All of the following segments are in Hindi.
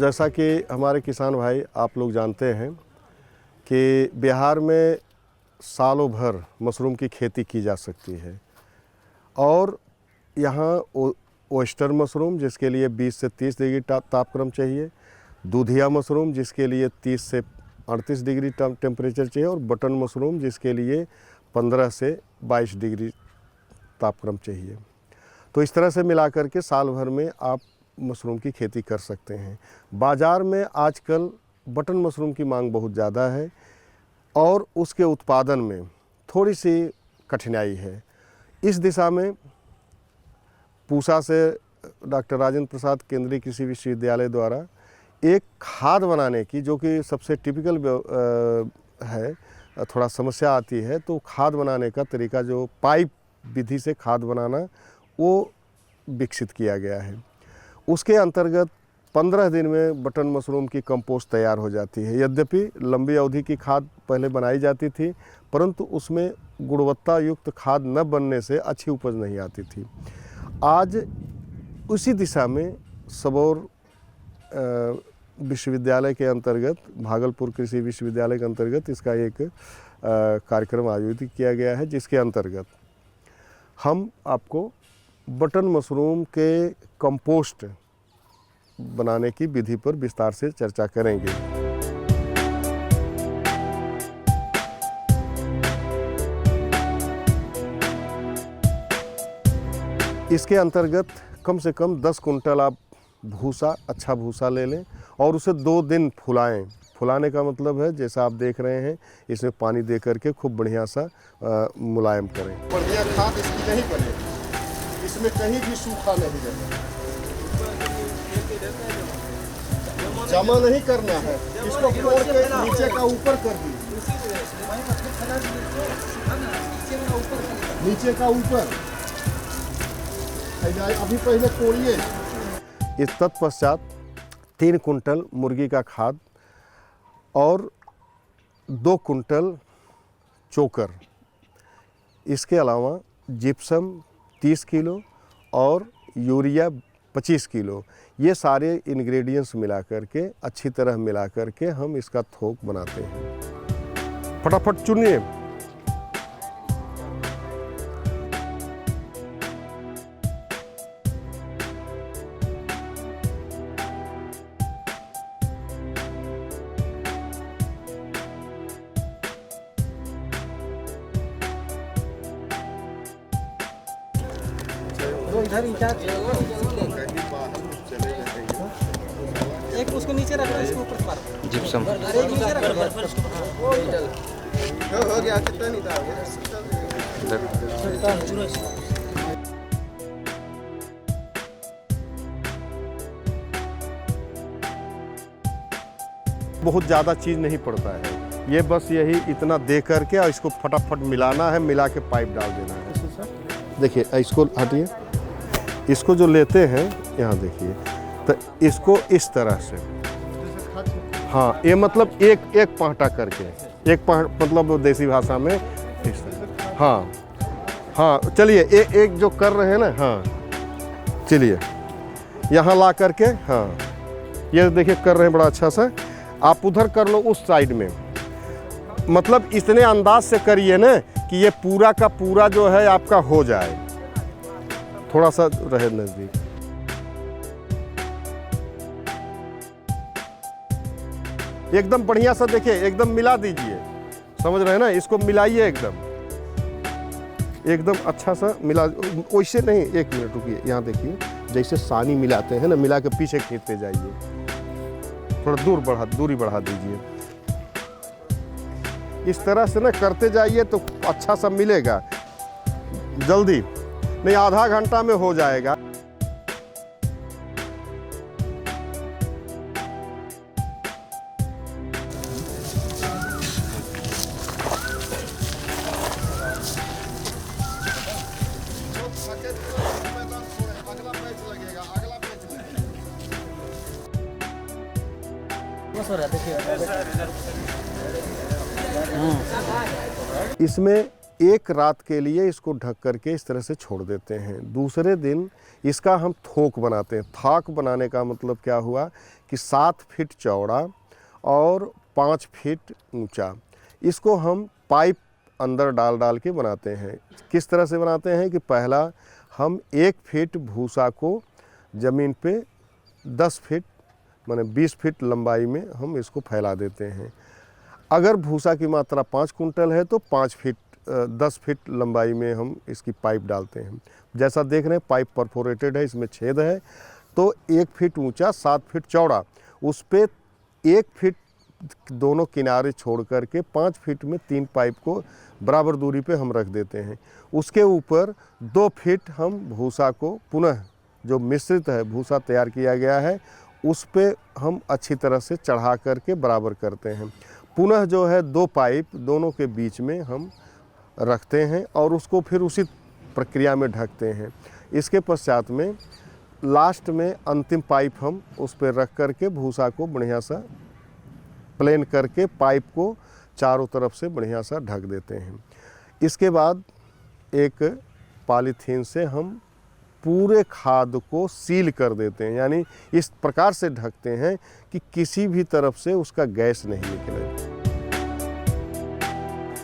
जैसा कि हमारे किसान भाई आप लोग जानते हैं कि बिहार में सालों भर मशरूम की खेती की जा सकती है और यहाँ ओयस्टर मशरूम जिसके लिए 20 से 30 डिग्री तापक्रम चाहिए, दूधिया मशरूम जिसके लिए 30 से 38 डिग्री टेम्परेचर चाहिए और बटन मशरूम जिसके लिए 15 से 22 डिग्री तापक्रम चाहिए। तो इस तरह से मिलाकर के साल भर में आप मशरूम की खेती कर सकते हैं। बाज़ार में आजकल बटन मशरूम की मांग बहुत ज़्यादा है और उसके उत्पादन में थोड़ी सी कठिनाई है। इस दिशा में पूसा से डॉक्टर राजेंद्र प्रसाद केंद्रीय कृषि विश्वविद्यालय द्वारा एक खाद बनाने की, जो कि सबसे टिपिकल है, थोड़ा समस्या आती है, तो खाद बनाने का तरीका जो पाइप विधि से खाद बनाना वो विकसित किया गया है। उसके अंतर्गत 15 दिन में बटन मशरूम की कंपोस्ट तैयार हो जाती है। यद्यपि लंबी अवधि की खाद पहले बनाई जाती थी, परंतु उसमें गुणवत्ता युक्त खाद न बनने से अच्छी उपज नहीं आती थी। आज उसी दिशा में सबौर विश्वविद्यालय के अंतर्गत, भागलपुर कृषि विश्वविद्यालय के अंतर्गत इसका एक कार्यक्रम आयोजित किया गया है, जिसके अंतर्गत हम आपको बटन मशरूम के कंपोस्ट बनाने की विधि पर विस्तार से चर्चा करेंगे। इसके अंतर्गत कम से कम 10 कुंटल आप भूसा, अच्छा भूसा ले लें और उसे 2 दिन फुलाएं। फुलाने का मतलब है, जैसा आप देख रहे हैं, इसमें पानी दे करके खूब बढ़िया सा मुलायम करें। बढ़िया खाद इसकी नहीं बनेगी, इसमें कहीं भी सूखा नहीं रहेगा, जमा नहीं करना है, इसको फोड़ के नीचे का ऊपर कर दीजिए, नीचे का ऊपर अभी पहले तोड़िए। इस तत्पश्चात 3 कुंटल मुर्गी का खाद और 2 कुंटल चोकर, इसके अलावा जिप्सम 30 किलो और यूरिया 25 किलो, ये सारे इंग्रेडिएंट्स मिला करके अच्छी तरह मिला करके हम इसका थोक बनाते हैं। फटाफट चुनिए। इधर एक उसको नीचे रख, इसको ऊपर पर जिप्सम, अरे एक नीचे रख, हो गया, कितना नहीं था बहुत ज़्यादा चीज़ नहीं पड़ता है, ये बस यही इतना दे करके और इसको फटाफट मिलाना है, मिला के पाइप डाल देना है। देखिए इसको हटिए, इसको जो लेते हैं यहाँ देखिए, तो इसको इस तरह से, हाँ, ये मतलब एक पाँटा करके, एक मतलब देसी भाषा में इस तरह। हाँ, चलिए एक जो कर रहे हैं ना, हाँ, चलिए यहाँ ला करके, हाँ, ये देखिए कर रहे हैं बड़ा अच्छा सा। आप उधर कर लो उस साइड में, मतलब इतने अंदाज से करिए ना कि ये पूरा का पूरा जो है आपका हो जाए, थोड़ा सा रहे नजदीक। एकदम बढ़िया सा देखिए, एकदम मिला दीजिए, समझ रहे हैं ना, इसको मिलाइए एकदम अच्छा सा मिला, वैसे नहीं, 1 मिनट रुकिए, यहाँ देखिए जैसे सानी मिलाते हैं ना, मिला के पीछे खींचते जाइए, थोड़ा दूरी बढ़ा दीजिए, इस तरह से ना करते जाइए तो अच्छा सा मिलेगा। जल्दी नहीं, आधा घंटा में हो जाएगा। देखिए इसमें एक रात के लिए इसको ढक करके इस तरह से छोड़ देते हैं। दूसरे दिन इसका हम थोक बनाते हैं। थाक बनाने का मतलब क्या हुआ कि 7 फीट चौड़ा और 5 फीट ऊंचा, इसको हम पाइप अंदर डाल के बनाते हैं। किस तरह से बनाते हैं कि पहला हम 1 फीट भूसा को ज़मीन पे 10 फीट माने 20 फीट लंबाई में हम इसको फैला देते हैं। अगर भूसा की मात्रा 5 कुंटल है तो 10 फीट लंबाई में हम इसकी पाइप डालते हैं। जैसा देख रहे हैं पाइप परफोरेटेड है, इसमें छेद है, तो 1 फीट ऊंचा 7 फीट चौड़ा, उस पर 1 फीट दोनों किनारे छोड़ करके 5 फीट में 3 पाइप को बराबर दूरी पे हम रख देते हैं। उसके ऊपर 2 फीट हम भूसा को पुनः जो मिश्रित है भूसा तैयार किया गया है उस पे हम अच्छी तरह से चढ़ा करके बराबर करते हैं। पुनः जो है 2 पाइप दोनों के बीच में हम रखते हैं और उसको फिर उसी प्रक्रिया में ढकते हैं। इसके पश्चात में लास्ट में अंतिम पाइप हम उस पर रख करके भूसा को बढ़िया सा प्लेन करके पाइप को चारों तरफ से बढ़िया सा ढक देते हैं। इसके बाद एक पॉलीथीन से हम पूरे खाद को सील कर देते हैं, यानी इस प्रकार से ढकते हैं कि किसी भी तरफ से उसका गैस नहीं निकले।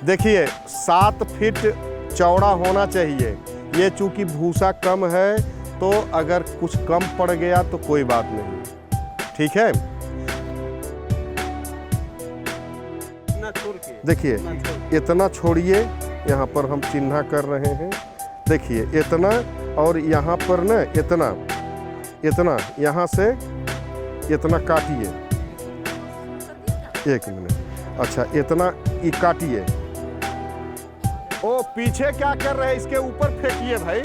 देखिए 7 फीट चौड़ा होना चाहिए। ये चूंकि भूसा कम है तो अगर कुछ कम पड़ गया तो कोई बात नहीं, ठीक है। देखिए इतना छोड़िए, यहाँ पर हम चिन्ह कर रहे हैं। देखिए इतना और यहाँ पर ना इतना यहाँ से इतना काटिए। 1 मिनट, अच्छा इतना ये काटिए। ओ पीछे क्या कर रहे हैं, इसके ऊपर फेंकिए भाई।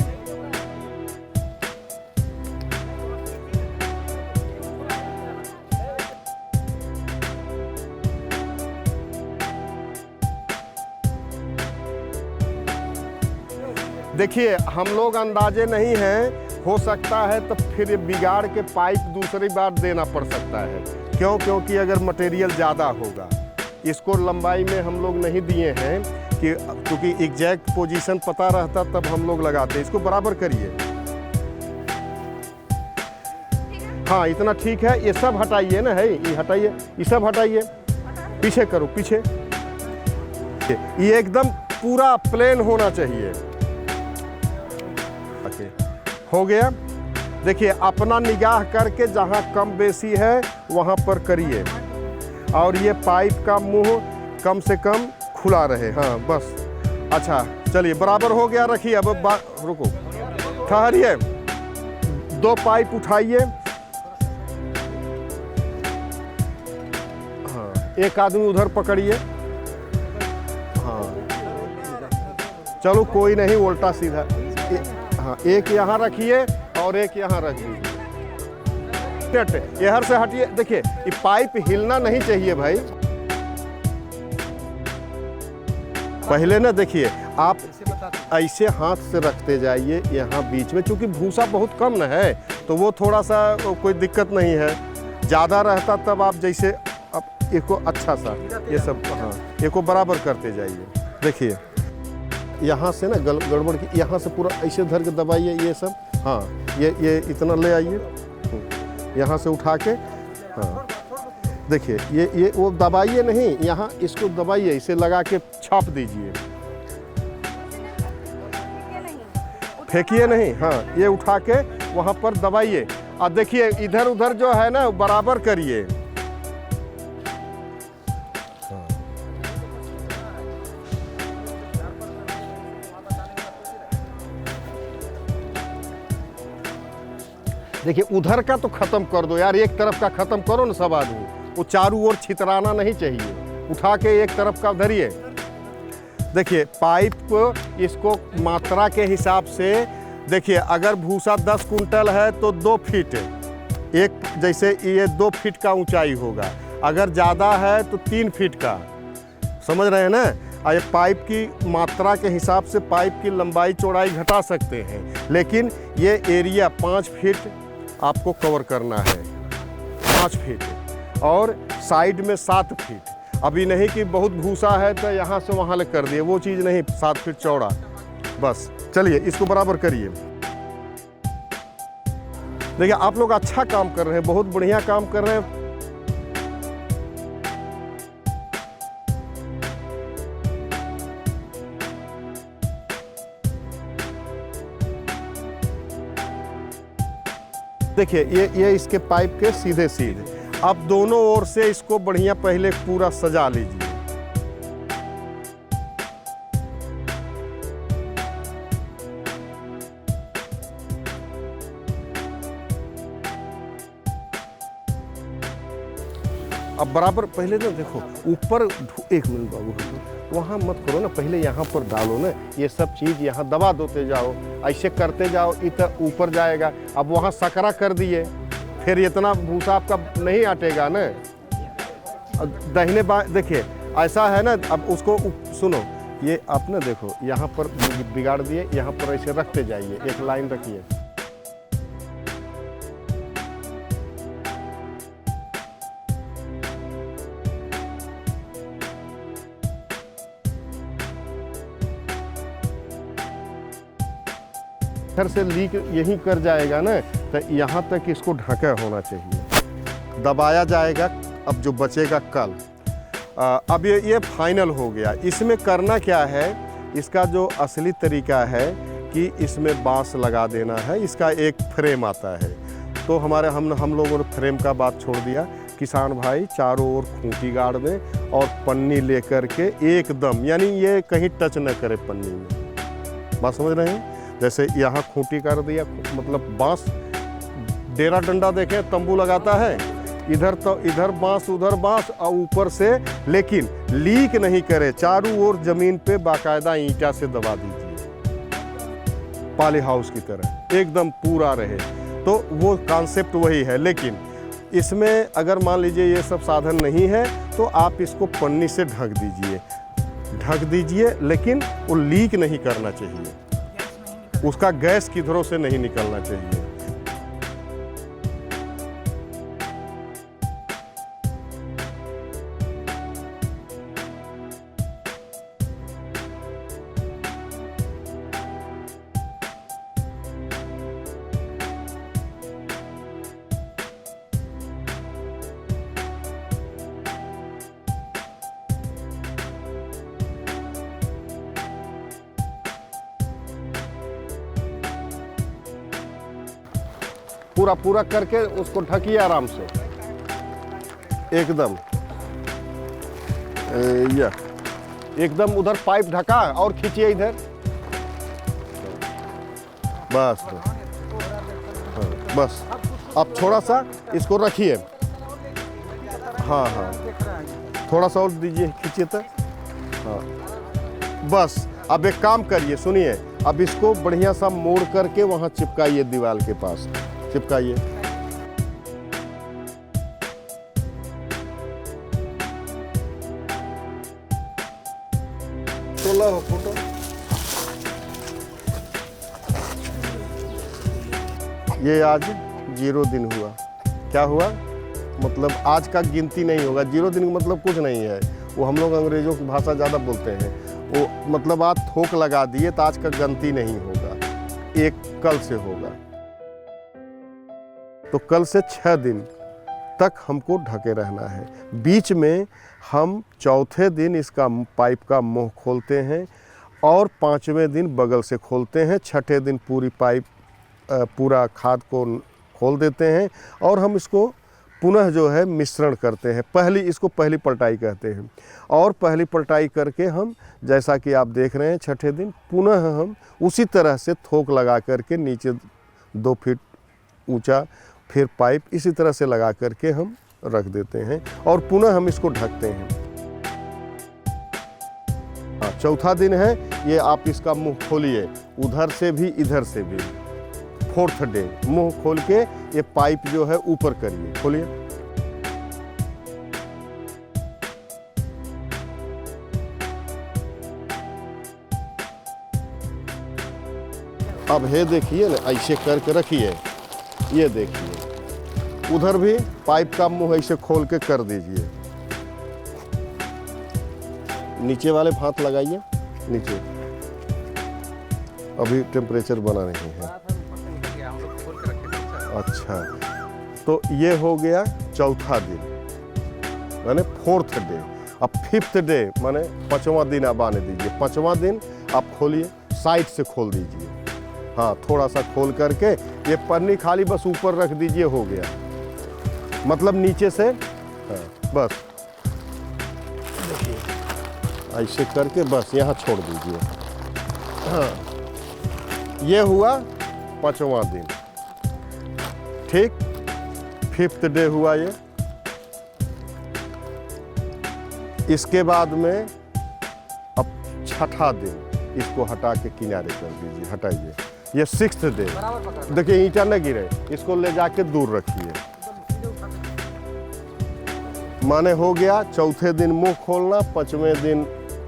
देखिए हम लोग अंदाजे नहीं हैं, हो सकता है तो फिर ये बिगाड़ के पाइप दूसरी बार देना पड़ सकता है। क्योंकि अगर मटेरियल ज़्यादा होगा, इसको लंबाई में हम लोग नहीं दिए हैं कि क्योंकि एग्जैक्ट पोजीशन पता रहता तब हम लोग लगाते। इसको बराबर करिए। हाँ इतना ठीक है। ये सब हटाइए ना, है ये हटाइए, ये सब हटाइए, पीछे करो पीछे। ये एकदम पूरा प्लेन होना चाहिए। हो गया। देखिए अपना निगाह करके जहाँ कम बेसी है वहाँ पर करिए और ये पाइप का मुंह कम से कम खुला रहे। हाँ बस, अच्छा चलिए बराबर हो गया। रखिए अब रुको, ठहरिए। 2 पाइप उठाइए। हाँ एक आदमी उधर पकड़िए। हाँ चलो कोई नहीं, उल्टा सीधा। हाँ एक यहाँ रखिए और एक यहाँ रख दीजिए। यहर से हटिए। देखिए ये पाइप हिलना नहीं चाहिए भाई। पहले ना देखिए आप ऐसे हाथ से रखते जाइए यहाँ बीच में, क्योंकि भूसा बहुत कम न है तो वो थोड़ा सा कोई दिक्कत नहीं है। ज़्यादा रहता तब आप जैसे अब एको अच्छा सा ये सब, हाँ एको बराबर करते जाइए। देखिए यहाँ से ना गड़बड़ की, यहाँ से पूरा ऐसे धर के दबाइए ये सब। हाँ ये इतना ले आइए, यहाँ से उठा के। हाँ देखिए ये वो दबाइए नहीं, यहाँ इसको दबाइए, इसे लगा के छाप दीजिए, फेंकिए नहीं। हाँ ये उठा के वहाँ पर दबाइए और देखिए इधर उधर जो है ना बराबर करिए। देखिए उधर का तो खत्म कर दो यार, एक तरफ का खत्म करो ना सब आदमी। वो चारों ओर छितराना नहीं चाहिए। उठा के एक तरफ का धरिए। देखिए पाइप को इसको मात्रा के हिसाब से देखिए, अगर भूसा 10 कुंटल है तो 2 फीट, एक जैसे ये 2 फीट का ऊंचाई होगा। अगर ज़्यादा है तो 3 फीट का, समझ रहे हैं ना। और ये पाइप की मात्रा के हिसाब से पाइप की लंबाई चौड़ाई घटा सकते हैं, लेकिन ये एरिया 5 फीट आपको कवर करना है, 5 फीट, और साइड में 7 फीट। अभी नहीं कि बहुत भूसा है तो यहाँ से वहाँ ले कर दिए, वो चीज़ नहीं, 7 फीट चौड़ा बस। चलिए इसको बराबर करिए। देखिए आप लोग अच्छा काम कर रहे हैं, बहुत बढ़िया काम कर रहे हैं। देखिए ये इसके पाइप के सीधे सीधे, आप दोनों ओर से इसको बढ़िया पहले पूरा सजा लीजिए। अब बराबर पहले ना देखो ऊपर, एक मिनट बाबू, वहाँ मत करो ना, पहले यहाँ पर डालो ना, ये सब चीज़ यहाँ दबा दोते जाओ, ऐसे करते जाओ, इधर ऊपर जाएगा। अब वहाँ सकरा कर दिए, फिर इतना भूसा आपका नहीं आटेगा ना। दाहिने बाएं देखिए ऐसा है ना, अब उसको सुनो, ये आप ना देखो यहाँ पर बिगाड़ दिए, यहाँ पर ऐसे रखते जाइए, एक लाइन रखिए। इधर से लीक यहीं कर जाएगा ना, तो यहाँ तक इसको ढका होना चाहिए, दबाया जाएगा। अब जो बचेगा कल, अब ये फाइनल हो गया। इसमें करना क्या है, इसका जो असली तरीका है कि इसमें बांस लगा देना है। इसका एक फ्रेम आता है, तो हम लोगों ने फ्रेम का बात छोड़ दिया। किसान भाई चारों ओर खूंटी गाड़ दें और पन्नी लेकर के एकदम, यानी ये कहीं टच न करे पन्नी में, बात समझ रहे हैं। जैसे यहाँ खूंटी कर दिया, मतलब बांस, डेरा डंडा देखें तंबू लगाता है, इधर तो इधर बांस उधर बांस, और ऊपर से लेकिन लीक नहीं करे, चारों ओर जमीन पे बाकायदा ईंटा से दबा दीजिए, पाली हाउस की तरह एकदम पूरा रहे। तो वो कॉन्सेप्ट वही है, लेकिन इसमें अगर मान लीजिए ये सब साधन नहीं है तो आप इसको पन्नी से ढक दीजिए, लेकिन वो लीक नहीं करना चाहिए, उसका गैस किधरों से नहीं निकलना चाहिए। पूरा करके उसको ढकिए आराम से एकदम, एकदम उधर पाइप ढका और खींचिए इधर, बस बस। अब थोड़ा सा इसको रखिए, हाँ थोड़ा सा और दीजिए, खींचिए तो, हाँ बस। अब एक काम करिए, सुनिए, अब इसको बढ़िया सा मोड़ करके वहाँ चिपकाइए, दीवार के पास चिपकाइए। तो लो फोटो, ये आज 0 दिन हुआ। क्या हुआ मतलब आज का गिनती नहीं होगा, 0 दिन का मतलब कुछ नहीं है, वो हम लोग अंग्रेजों की भाषा ज़्यादा बोलते हैं, वो मतलब आज थोक लगा दिए तो आज का गिनती नहीं होगा, एक कल से होगा। तो कल से 6 दिन तक हमको ढके रहना है। बीच में हम चौथे दिन इसका पाइप का मुंह खोलते हैं और 5वें दिन बगल से खोलते हैं, 6ठे दिन पूरी पाइप पूरा खाद को खोल देते हैं और हम इसको पुनः जो है मिश्रण करते हैं। इसको पहली पलटाई कहते हैं, और पहली पलटाई करके हम जैसा कि आप देख रहे हैं 6ठे दिन पुनः हम उसी तरह से थोक लगा करके नीचे 2 फीट ऊंचा फिर पाइप इसी तरह से लगा करके हम रख देते हैं और पुनः हम इसको ढकते हैं। चौथा दिन है ये, आप इसका मुंह खोलिए, उधर से भी इधर से भी। 4th डे मुंह खोल के ये पाइप जो है ऊपर करिए, खोलिए। अब हे देखिए ना, ऐसे करके रखिए, ये देखिए उधर भी पाइप का मुंह ऐसे खोल के कर दीजिए। नीचे वाले भात लगाइए नीचे, अभी टेम्परेचर बना नहीं है। अच्छा, तो ये हो गया चौथा दिन माने 4th डे। अब 5th डे माने 5वां दिन आप आने दीजिए। 5वां दिन आप खोलिए, साइड से खोल दीजिए, हाँ थोड़ा सा खोल करके ये पन्नी खाली बस ऊपर रख दीजिए, हो गया। मतलब नीचे से हाँ, बस ऐसे करके बस यहाँ छोड़ दीजिए। हाँ, ये हुआ 5वां दिन, ठीक। 5th डे हुआ ये। इसके बाद में अब 6ठा दिन इसको हटा के किनारे कर दीजिए, हटाइए। ये 6th डे, देखिए ईंटा न गिरे, इसको ले जाके दूर रखिए। माने हो गया चौथे दिन मुंह खोलना, 5वें दिन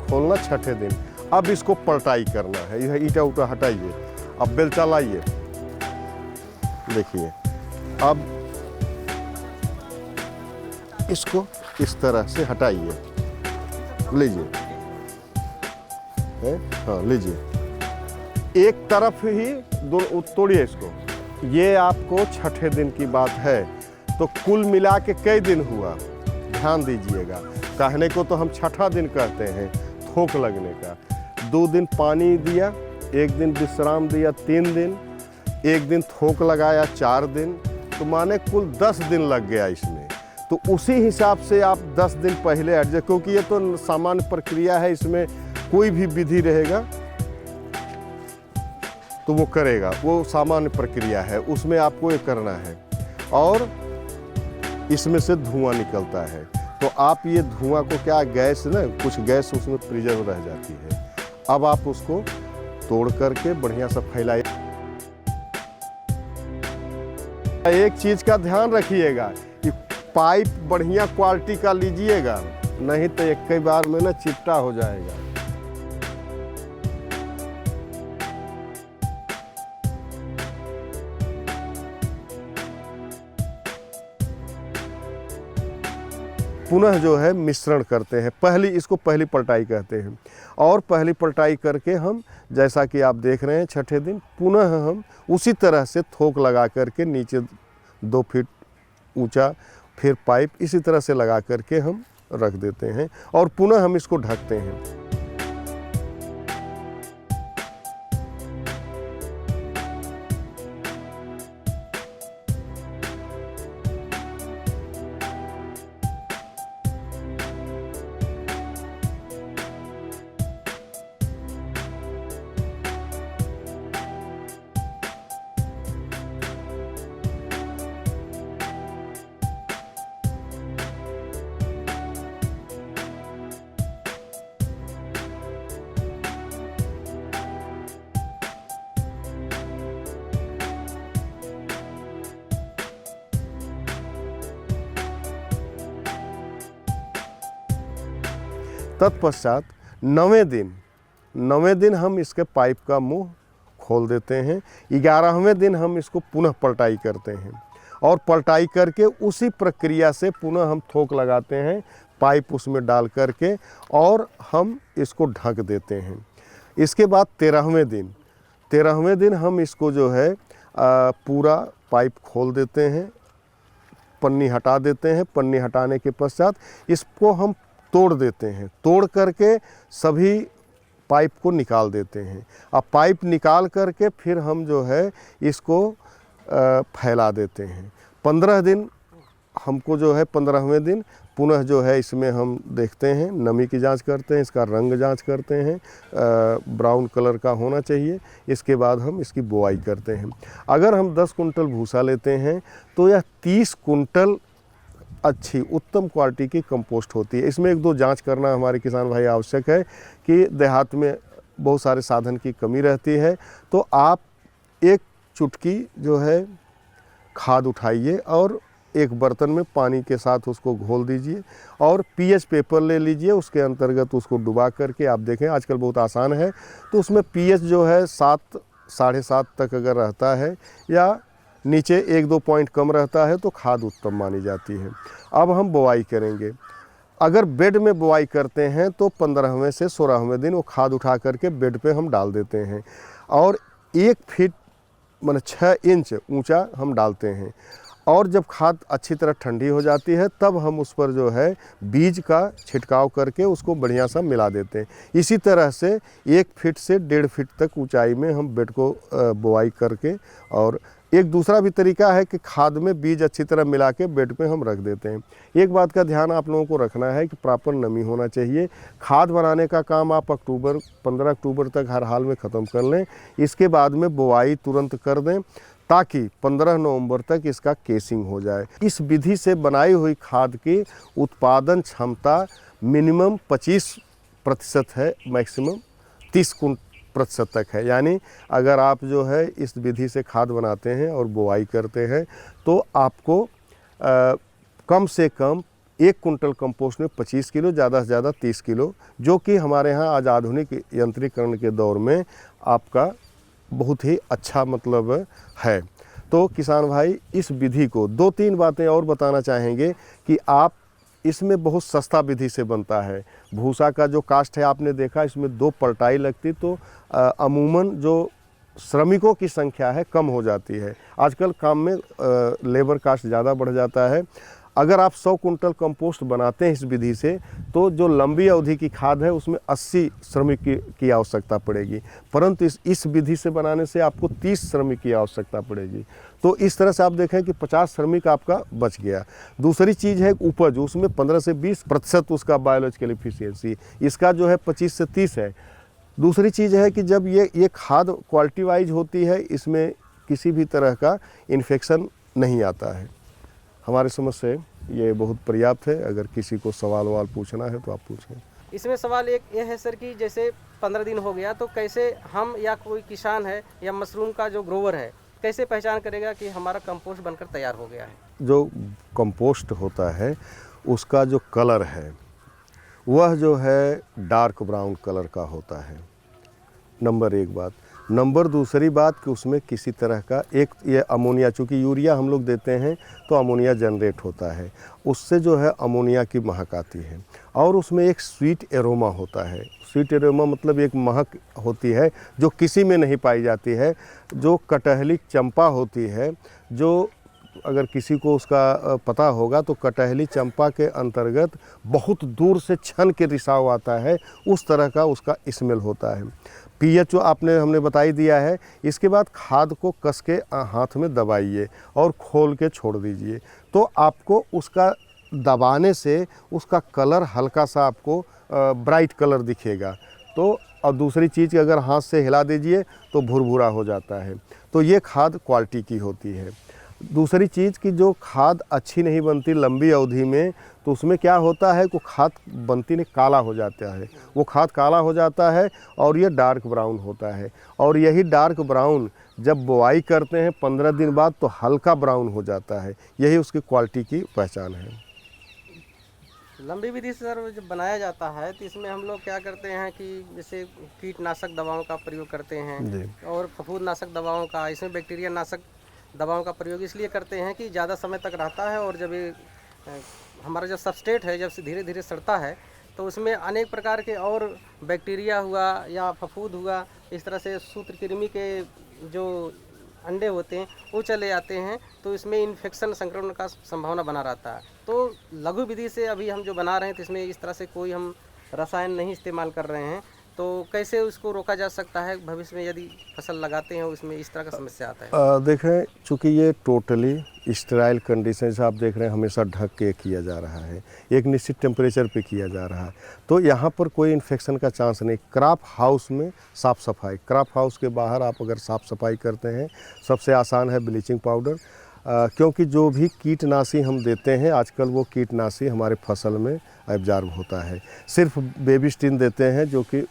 खोलना, 6ठे दिन। अब इसको पलटाई करना है, यह ईंटा उटा हटाइए। अब बेलचा लाइए, देखिए अब इसको इस तरह से हटाइए, लीजिए, हाँ लीजिए। एक तरफ ही तोड़िए इसको। ये आपको 6ठे दिन की बात है, तो कुल मिला के कई दिन हुआ ध्यान दीजिएगा। कहने को तो हम 6ठा दिन कहते हैं थोक लगने का। 2 दिन पानी दिया, 1 दिन विश्राम दिया 3 दिन, 1 दिन थोक लगाया 4 दिन, तो माने कुल 10 दिन लग गया इसमें। तो उसी हिसाब से आप 10 दिन पहले एडजस्ट, क्योंकि ये तो सामान्य प्रक्रिया है, इसमें कोई भी विधि रहेगा तो वो करेगा, वो सामान्य प्रक्रिया है, उसमें आपको ये करना है। और इसमें से धुआं निकलता है, तो आप ये धुआं को क्या, गैस ना, कुछ गैस उसमें प्रिजर्व रह जाती है। अब आप उसको तोड़ करके बढ़िया सा फैलाइए। एक चीज का ध्यान रखिएगा कि पाइप बढ़िया क्वालिटी का लीजिएगा, नहीं तो एक कई बार में ना चिपटा हो जाएगा। पुनः जो है मिश्रण करते हैं। इसको पहली पलटाई कहते हैं। और पहली पलटाई करके हम, जैसा कि आप देख रहे हैं 6ठे दिन, पुनः हम उसी तरह से थोक लगा करके नीचे 2 फीट ऊंचा, फिर पाइप इसी तरह से लगा करके हम रख देते हैं और पुनः हम इसको ढकते हैं। तत्पश्चात 9वें दिन हम इसके पाइप का मुंह खोल देते हैं। 11वें दिन हम इसको पुनः पलटाई करते हैं और पलटाई करके उसी प्रक्रिया से पुनः हम थोक लगाते हैं, पाइप उसमें डाल करके, और हम इसको ढक देते हैं। इसके बाद 13वें दिन हम इसको जो है पूरा पाइप खोल देते हैं, पन्नी हटा देते हैं। पन्नी हटाने के पश्चात इसको हम तोड़ देते हैं, तोड़ करके सभी पाइप को निकाल देते हैं। अब पाइप निकाल करके फिर हम जो है इसको फैला देते हैं। 15 दिन हमको जो है 15वें दिन पुनः जो है इसमें हम देखते हैं, नमी की जांच करते हैं, इसका रंग जांच करते हैं, ब्राउन कलर का होना चाहिए। इसके बाद हम इसकी बोआई करते हैं। अगर हम 10 कुंटल भूसा लेते हैं तो यह 30 कुंटल अच्छी उत्तम क्वालिटी की कंपोस्ट होती है। इसमें 1-2 जांच करना हमारे किसान भाई आवश्यक है कि देहात में बहुत सारे साधन की कमी रहती है, तो आप 1 चुटकी जो है खाद उठाइए और एक बर्तन में पानी के साथ उसको घोल दीजिए और पीएच पेपर ले लीजिए, उसके अंतर्गत उसको डुबा करके आप देखें, आजकल बहुत आसान है, तो उसमें पीएच जो है 7 साढ़े 7 तक अगर रहता है या नीचे 1-2 पॉइंट कम रहता है तो खाद उत्तम मानी जाती है। अब हम बोआई करेंगे। अगर बेड में बुआई करते हैं तो 15वें से 16वें दिन वो खाद उठा करके बेड पे हम डाल देते हैं और 1 फीट माने 6 इंच ऊंचा हम डालते हैं। और जब खाद अच्छी तरह ठंडी हो जाती है तब हम उस पर जो है बीज का छिड़काव करके उसको बढ़िया सा मिला देते हैं। इसी तरह से 1 फीट से 1.5 फीट तक ऊंचाई में हम बेड को बुआई करके, और एक दूसरा भी तरीका है कि खाद में बीज अच्छी तरह मिला के बेड पे हम रख देते हैं। एक बात का ध्यान आप लोगों को रखना है कि प्रॉपर नमी होना चाहिए। खाद बनाने का काम आप 15 अक्टूबर तक हर हाल में ख़त्म कर लें। इसके बाद में बुआई तुरंत कर दें ताकि 15 नवंबर तक इसका केसिंग हो जाए। इस विधि से बनाई हुई खाद की उत्पादन क्षमता मिनिमम 25% है, मैक्सिमम 30% तक है। यानी अगर आप जो है इस विधि से खाद बनाते हैं और बुआई करते हैं तो आपको कम से कम 1 कुंटल कंपोस्ट में 25 किलो, ज़्यादा से ज़्यादा 30 किलो, जो कि हमारे यहाँ आज आधुनिक यंत्रीकरण के दौर में आपका बहुत ही अच्छा मतलब है। तो किसान भाई इस विधि को 2-3 बातें और बताना चाहेंगे कि आप इसमें बहुत सस्ता विधि से बनता है। भूसा का जो कास्ट है आपने देखा, इसमें 2 पलटाई लगती तो अमूमन जो श्रमिकों की संख्या है कम हो जाती है। आजकल काम में लेबर कास्ट ज़्यादा बढ़ जाता है। अगर आप 100 कुंटल कंपोस्ट बनाते हैं इस विधि से तो जो लंबी अवधि की खाद है उसमें 80 श्रमिक की आवश्यकता पड़ेगी, परंतु इस विधि से बनाने से आपको 30 श्रमिक की आवश्यकता पड़ेगी। तो इस तरह से आप देखें कि 50 श्रमिक आपका बच गया। दूसरी चीज़ है उपज, उसमें 15 से 20% उसका बायोलॉजिकल एफिशिएंसी, इसका जो है 25 से 30 है। दूसरी चीज़ है कि जब ये खाद क्वालिटी वाइज होती है, इसमें किसी भी तरह का इन्फेक्शन नहीं आता है। हमारे समझ से ये बहुत पर्याप्त है। अगर किसी को सवाल वाल पूछना है तो आप पूछें। इसमें सवाल एक ये है सर कि जैसे 15 दिन हो गया तो कैसे हम या कोई किसान है या मशरूम का जो ग्रोवर है कैसे पहचान करेगा कि हमारा कंपोस्ट बनकर तैयार हो गया है? जो कंपोस्ट होता है उसका जो कलर है वह जो है डार्क ब्राउन कलर का होता है, नंबर 1 बात। नंबर दूसरी बात कि उसमें किसी तरह का ये अमोनिया, चूँकि यूरिया हम लोग देते हैं तो अमोनिया जनरेट होता है, उससे जो है अमोनिया की महक आती है और उसमें एक स्वीट एरोमा होता है। स्वीट एरोमा मतलब एक महक होती है जो किसी में नहीं पाई जाती है, जो कटहली चंपा होती है, जो अगर किसी को उसका पता होगा तो कटहली चंपा के अंतर्गत बहुत दूर से छन के रिसाव आता है, उस तरह का उसका स्मेल होता है। पीएच जो हमने बता ही दिया है। इसके बाद खाद को कस के हाथ में दबाइए और खोल के छोड़ दीजिए तो आपको उसका दबाने से उसका कलर हल्का सा आपको ब्राइट कलर दिखेगा। तो और दूसरी चीज़ कि अगर हाथ से हिला दीजिए तो भुरभुरा हो जाता है। तो ये खाद क्वालिटी की होती है। दूसरी चीज़ कि जो खाद अच्छी नहीं बनती लंबी अवधि में तो उसमें क्या होता है कि खाद बनती नहीं, काला हो जाता है। वो खाद काला हो जाता है और ये डार्क ब्राउन होता है, और यही डार्क ब्राउन जब बुआई करते हैं 15 दिन बाद तो हल्का ब्राउन हो जाता है। यही उसकी क्वालिटी की पहचान है। लंबी विधि से सर जब बनाया जाता है तो इसमें हम लोग क्या करते हैं कि जैसे कीटनाशक दवाओं का प्रयोग करते हैं और फफूंदनाशक दवाओं का, इसमें बैक्टीरिया नाशक दवाओं का प्रयोग इसलिए करते हैं कि ज़्यादा समय तक रहता है, और जब ये हमारा जो सबस्ट्रेट है जब से धीरे धीरे सड़ता है तो उसमें अनेक प्रकार के और बैक्टीरिया हुआ या फफूंद हुआ, इस तरह से सूत्रकृमि के जो अंडे होते हैं वो चले जाते हैं, तो इसमें इन्फेक्शन संक्रमण का संभावना बना रहता है। तो लघु विधि से अभी हम जो बना रहे हैं तो इसमें इस तरह से कोई हम रसायन नहीं इस्तेमाल कर रहे हैं, तो कैसे उसको रोका जा सकता है भविष्य में यदि फसल लगाते हैं उसमें इस तरह का समस्या आता है? देखें, चूँकि ये टोटली स्टेराइल कंडीशन से आप देख रहे हैं हमेशा ढक के किया जा रहा है, एक निश्चित टेम्परेचर पे किया जा रहा है, तो यहाँ पर कोई इन्फेक्शन का चांस नहीं। क्रॉप हाउस में साफ़ सफाई, क्रॉप हाउस के बाहर आप अगर साफ़ सफाई करते हैं, सबसे आसान है ब्लीचिंग पाउडर, क्योंकि जो भी कीटनाशी हम देते हैं आजकल वो कीटनाशी हमारे फसल में एब्जॉर्ब होता है। सिर्फ बेबिस्टिन देते हैं जो कि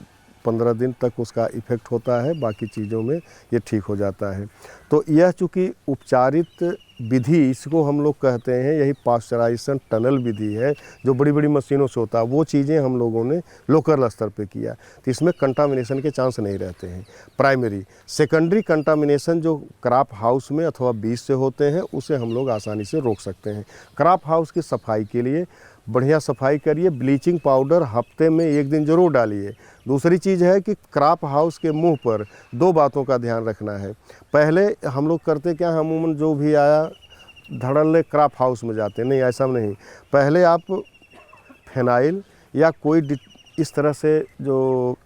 15 दिन तक उसका इफ़ेक्ट होता है, बाकी चीज़ों में ये ठीक हो जाता है। तो यह चूँकि उपचारित विधि इसको हम लोग कहते हैं, यही पाश्चराइजेशन टनल विधि है जो बड़ी बड़ी मशीनों से होता है, वो चीज़ें हम लोगों ने लोकल स्तर पे किया, तो इसमें कंटामिनेशन के चांस नहीं रहते हैं। प्राइमरी सेकेंडरी कंटामिनेशन जो क्रॉप हाउस में अथवा बीज से होते हैं उसे हम लोग आसानी से रोक सकते हैं। क्रॉप हाउस की सफाई के लिए बढ़िया सफाई करिए। ब्लीचिंग पाउडर हफ्ते में 1 दिन ज़रूर डालिए। दूसरी चीज़ है कि क्रॉप हाउस के मुंह पर 2 बातों का ध्यान रखना है। पहले हम लोग करते क्या, अमूमन जो भी आया धड़ल्ले क्रॉप हाउस में जाते, नहीं ऐसा नहीं। पहले आप फिनाइल या कोई इस तरह से जो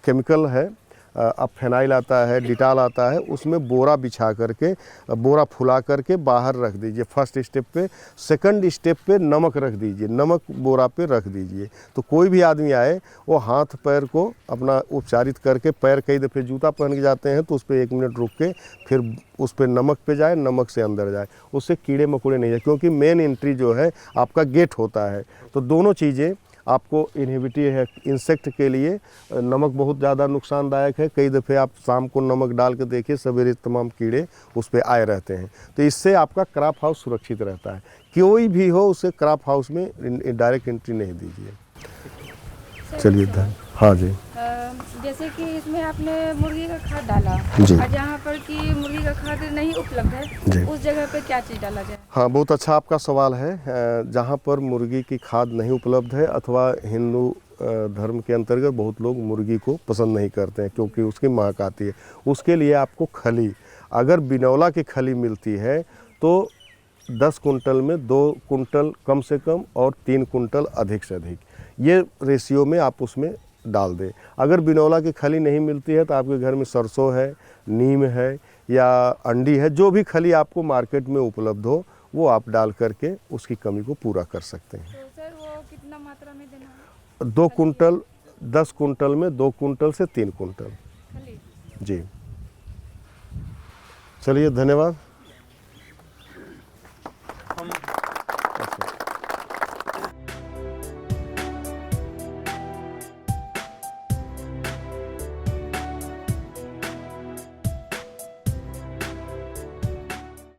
केमिकल है, अब फिनाइल आता है, डिटॉल आता है, उसमें बोरा बिछा करके, बोरा फुला करके बाहर रख दीजिए फर्स्ट स्टेप पे। सेकंड स्टेप पे नमक रख दीजिए, नमक बोरा पे रख दीजिए। तो कोई भी आदमी आए वो हाथ पैर को अपना उपचारित करके, पैर कई दफ़े जूता पहन के जाते हैं तो उस पर 1 मिनट रुक के फिर उस पर नमक पे जाए, नमक से अंदर जाए, उससे कीड़े मकोड़े नहीं जाए, क्योंकि मेन एंट्री जो है आपका गेट होता है। तो दोनों चीज़ें आपको इनहिबिटिव है। इंसेक्ट के लिए नमक बहुत ज़्यादा नुकसानदायक है। कई दफ़े आप शाम को नमक डाल के देखिए, सवेरे तमाम कीड़े उस पर आए रहते हैं। तो इससे आपका क्रॉप हाउस सुरक्षित रहता है। कोई भी हो उसे क्रॉप हाउस में डायरेक्ट एंट्री नहीं दीजिए। चलिए हाँ जी। जैसे कि इसमें आपने मुर्गी का खाद डाला जी। और जहाँ पर कि मुर्गी का खाद नहीं उपलब्ध है उस जगह पे क्या चीज़ डाला जाए? हाँ, बहुत अच्छा आपका सवाल है। जहाँ पर मुर्गी की खाद नहीं उपलब्ध है अथवा हिंदू धर्म के अंतर्गत बहुत लोग मुर्गी को पसंद नहीं करते हैं क्योंकि उसकी महक आती है, उसके लिए आपको खली, अगर बिनौला की खली मिलती है तो 10 कुंटल में 2 कुंटल कम से कम और 3 कुंटल अधिक से अधिक, ये रेशियो में आप उसमें डाल दें। अगर बिनौला की खली नहीं मिलती है तो आपके घर में सरसों है, नीम है या अंडी है, जो भी खली आपको मार्केट में उपलब्ध हो वो आप डाल करके उसकी कमी को पूरा कर सकते हैं। तो सर वो कितना मात्रा में देना है? 2 कुंटल, 10 कुंटल में 2 कुंटल से 3 कुंटल। खली? जी, चलिए धन्यवाद।